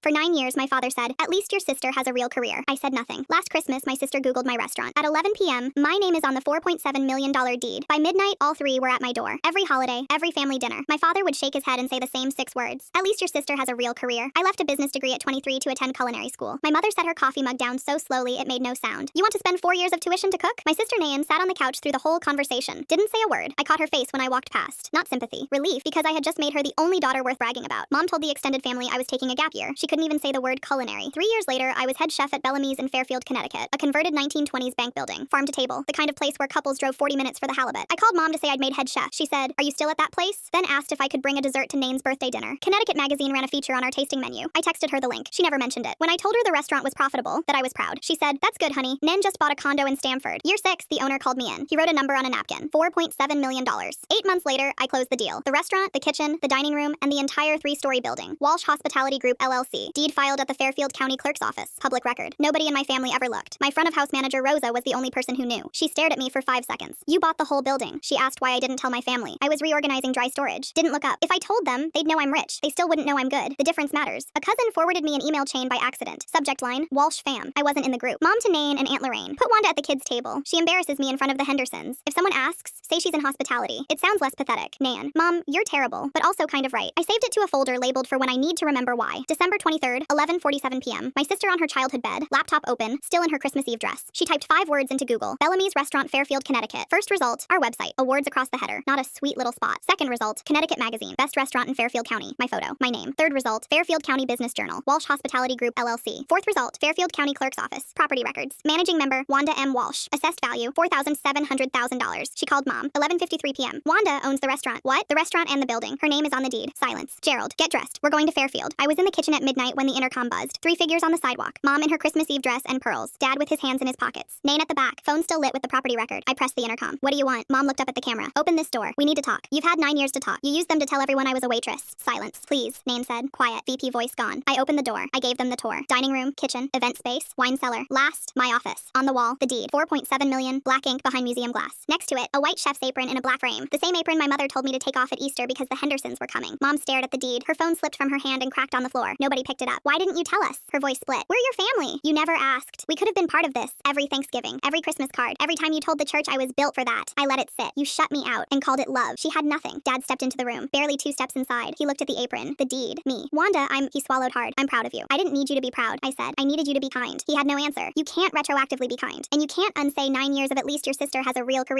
For 9 years, my father said, "At least your sister has a real career." I said nothing. Last Christmas, my sister Googled my restaurant. At 11 p.m., my name is on the $4.7 million deed. By midnight, all three were at my door. Every holiday, every family dinner, my father would shake his head and say the same 6 words. "At least your sister has a real career." I left a business degree at 23 to attend culinary school. My mother set her coffee mug down so slowly it made no sound. "You want to spend 4 years of tuition to cook?" My sister Nayan sat on the couch through the whole conversation. Didn't say a word. I caught her face when I walked past. Not sympathy. Relief, because I had just made her the only daughter worth bragging about. Mom told the extended family I was taking a gap year. She couldn't even say the word culinary. 3 years later, I was head chef at Bellamy's in Fairfield, Connecticut, a converted 1920s bank building. Farm to table, the kind of place where couples drove 40 minutes for the halibut. I called Mom to say I'd made head chef. She said, "Are you still at that place?" Then asked if I could bring a dessert to Nain's birthday dinner. Connecticut Magazine ran a feature on our tasting menu. I texted her the link. She never mentioned it. When I told her the restaurant was profitable, that I was proud, she said, "That's good, honey. Nen just bought a condo in Stamford." Year 6, the owner called me in. He wrote a number on a napkin. $4.7 million. 8 months later, I closed the deal. The restaurant, the kitchen, the dining room, and the entire 3-story building. Walsh Hospitality Group, LLC. Deed filed at the Fairfield County Clerk's office. Public record. Nobody in my family ever looked. My front of house manager, Rosa, was the only person who knew. She stared at me for 5 seconds. "You bought the whole building." She asked why I didn't tell my family. I was reorganizing dry storage. Didn't look up. If I told them, they'd know I'm rich. They still wouldn't know I'm good. The difference matters. A cousin forwarded me an email chain by accident. Subject line, Walsh fam. I wasn't in the group. Mom to Nain and Aunt Lorraine. Put Wanda at the kids' table. She embarrasses me in front of the Hendersons. If someone asks, say she's in hospitality. It sounds less pathetic. Nan. Mom, you're terrible, but also kind of right. I saved it to a folder labeled for when I need to remember why. December 23rd, 11:47 p.m. My sister on her childhood bed, laptop open, still in her Christmas Eve dress. She typed 5 words into Google. Bellamy's Restaurant, Fairfield, Connecticut. First result, our website. Awards across the header. Not a sweet little spot. Second result, Connecticut Magazine. Best restaurant in Fairfield County. My photo. My name. Third result, Fairfield County Business Journal. Walsh Hospitality Group, LLC. Fourth result, Fairfield County Clerk's Office. Property records. Managing member, Wanda M. Walsh. Assessed value, $4,700,000. She called Mom. 11:53 p.m. Wanda owns the restaurant. What? The restaurant and the building. Her name is on the deed. Silence. Gerald, get dressed. We're going to Fairfield. I was in the kitchen at midnight when the intercom buzzed. 3 figures on the sidewalk. Mom in her Christmas Eve dress and pearls. Dad with his hands in his pockets. Nain at the back. Phone still lit with the property record. I pressed the intercom. "What do you want?" Mom looked up at the camera. "Open this door. We need to talk. You've had 9 years to talk. You used them to tell everyone I was a waitress." Silence. "Please," Nain said. Quiet. VP voice gone. I opened the door. I gave them the tour. Dining room, kitchen, event space, wine cellar. Last, my office. On the wall, the deed. 4.7 million, black ink behind museum glass. Next to it, a white chef's apron in a black frame. The same apron my mother told me to take off at Easter because the Hendersons were coming. Mom stared at the deed. Her phone slipped from her hand and cracked on the floor. Nobody picked it up. "Why didn't you tell us?" Her voice split. "We're your family. You never asked. We could have been part of this. Every Thanksgiving, every Christmas card, every time you told the church I was built for that. I let it sit. You shut me out and called it love." She had nothing. Dad stepped into the room. Barely 2 steps inside. He looked at the apron. The deed. Me. "Wanda, He swallowed hard. "I'm proud of you." "I didn't need you to be proud," I said. "I needed you to be kind." He had no answer. "You can't retroactively be kind. And you can't unsay 9 years of at least your sister has a real career."